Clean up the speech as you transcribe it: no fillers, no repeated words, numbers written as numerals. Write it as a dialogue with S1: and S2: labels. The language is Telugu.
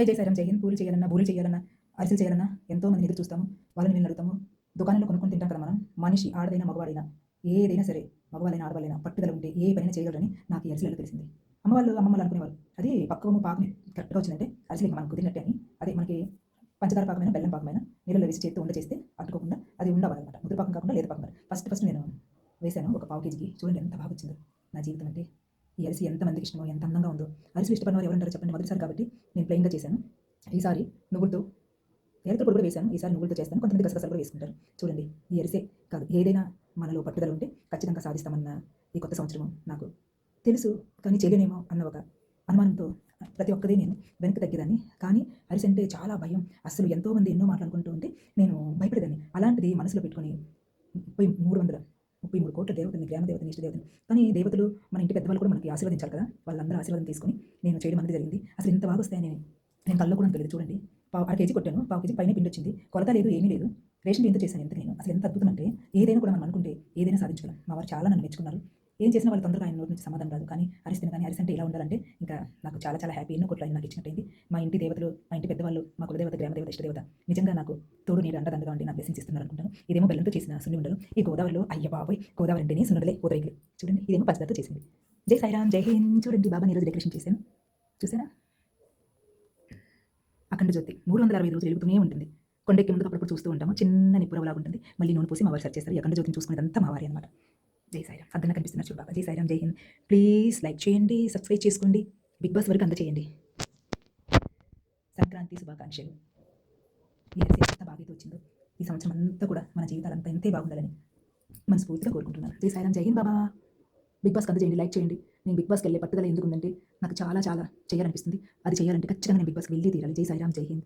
S1: జై సాయిరాం, జై హింద్. పూలు చేయాలన్నా, బూరెలు చేయాలన్నా, అరిసెలు చేయాలన్నా ఎంతోమందిని ఎదురు చూస్తాము. వాళ్ళని వీళ్ళని అడుగుతాము. దుకాణంలో కొనుక్కొని తింటాం కదా మనం. మనిషి ఆడదైనా, మగవాడైనా ఏదైనా సరే, మగవాళ్ళైనా, ఆడవాళ్ళైనా పట్టుదల ఉంటే ఏ పనైనా చేయగలరని నాకు ఈ అరిసెలలో తెలిసింది. అమ్మవాళ్ళు, అమ్మమ్మలు అనుకునేవాళ్ళు. అది పక్కము పాకమే కరెక్ట్‌గా వచ్చిందంటే అరిసెలు ఇంక మనకు కుదిరినట్టే అని. అదే మనకి పంచదార పాకమైనా, బెల్లం పాకమైనా నీళ్ళలో వేసి చేత్తో ఉండ చేస్తే అతుక్కోకుండా అది ఉండవ్వాలనమాట. ముద్ద పాకం కాకుండా లేత పాకం. ఫస్ట్ నేను వేశాను ఒక పావు కేజీకి. చూడండి ఎంత బాగా వచ్చిందో నా జీవితం అంటే. ఈ అరిసి ఎంతమందికి ఇష్టమో, ఎంత అందంగా ఉందో. అరిసెలు ఇష్టపడిన వారు ఎవరుంటారో చెప్పండి. మొదటిసారి కాబట్టి నేను ప్లెయిన్‌గా చేశాను. ఈసారి నువ్వులతో యాలకుల పొడి కూడా వేశాను. ఈసారి నువ్వులతో చేస్తాను. కొంతమంది గసగసాలు కూడా వేసుకుంటారు. చూడండి ఈ అరిసే కాదు, ఏదైనా మనలో పట్టుదల ఉంటే ఖచ్చితంగా సాధిస్తామన్న ఈ కొత్త సంవత్సరం నాకు తెలుసు. కానీ చేయలేనేమో అన్న ఒక అనుమానంతో ప్రతి ఒక్కది నేను వెనక్కి తగ్గేదాన్ని. కానీ అరిసె అంటే చాలా భయం. అస్సలు ఎంతోమంది ఎన్నో మాటలు ఉంటే నేను భయపడేదాన్ని. అలాంటిది మనసులో పెట్టుకొని 33 కోట్ల దేవతల్ని, గ్రామ దేవతని, ఇష్ట దేవతని, కానీ దేవతలు మన ఇంటి పెద్దవాళ్ళు కూడా మనకి ఆశీర్వదించాలి కదా! వాళ్ళందరూ ఆశీర్వాదం తీసుకొని నేను చేయడం అనేది జరిగింది. అసలు ఇంత బాగా వస్తాయని నేను కల్లో కూడా అనుకోలేదు. చూడండి అర కేజీ కొట్టాను. పావు కేజీ పైనే పిండొచ్చింది. కొలత లేదు, ఏమీ లేదు. రేషన్ బియ్యంతో చేశాను ఇంతకి నేను. అసలు ఎంత అద్భుతం అంటే ఏదైనా కూడా మనం అనుకుంటే ఏదైనా సాధించగలం. మా వారు చాలా నన్ను మెచ్చుకున్నారు. ఏం చేసినా వాళ్ళు తొందరగా ఆయన నోటి నుంచి సమాధానం రాదు. కానీ అరిసె తినగానే అరిసె అంటే ఇలా ఉండాలంటే ఇంకా నాకు చాలా చాలా హ్యాపీ. ఎన్నో కోట్లు ఆయన నాకు ఇచ్చినట్టయింది. మా ఇంటి దేవతలు, మా ఇంటి పెద్దవాళ్ళు, మా కులదేవత, గ్రామదేవత, ఇష్టదేవత నిజంగా నాకు తోడు నీరు అండదండగా ఉండి నాకు బ్లెస్సింగ్స్ ఇస్తున్నారు అనుకుంటాను. ఇదేమో బెల్లంతో చేసిన సున్ని ఉండలు. ఈ గోదావరిలో అయ్య బాబోయ్! గోదావరి అంటేనే సున్నుండలే, పూతరేకులు. చూడండి ఇదేమో పంచదారతో చేసింది. జై సాయిరామ్, జై హింద్. చూడండి బాబాని ఈరోజు డెకరేషన్ చేశాను. చూసారా? అఖండ జ్యోతి 365 రోజులు వెలుగుతూనే ఉంటుంది. కొండెక్కే ముందు అప్పుడప్పుడు చూస్తూ ఉంటాము. చిన్న నిప్పురవ్వలాగా ఉంటుంది. మళ్ళీ నూనె పోసి మా వారు సెర్చ్ చేస్తారు. ఈ అఖండ జ్యోతిని చూసుకునేదంతా మా వారే అనమాట. జై సాయిరామ్. అద్దంగా కనిపిస్తున్నారు చూడు బాబా. జై సాయిరామ్, జై హింద్. ప్లీజ్ లైక్ చేయండి, సబ్స్క్రైబ్ చేసుకోండి. బిగ్ బాస్ వరకు అందచేయండి. సంక్రాంతి శుభాకాంక్షలు. ఈ అరిసె ఎంత బాగా అయితే వచ్చిందో ఈ సంవత్సరం అంతా కూడా మన జీవితాలంతా ఇంతే బాగుండాలని మనస్ఫూర్తిగా కోరుకుంటున్నాను. జై సాయిరామ్, జై హింద్ బాబా. బిగ్ బాస్కి అందజేయండి, లైక్ చేయండి. నేను బిగ్ బాస్కి వెళ్ళే పట్టుదల ఎందుకుందంటే నాకు చాలా చాలా చేయాలనిపిస్తుంది. అది చేయాలంటే ఖచ్చితంగా నేను బిగ్ బాస్కి వెళ్ళి తీరాలి. జై సాయిరామ్, జై హింద్.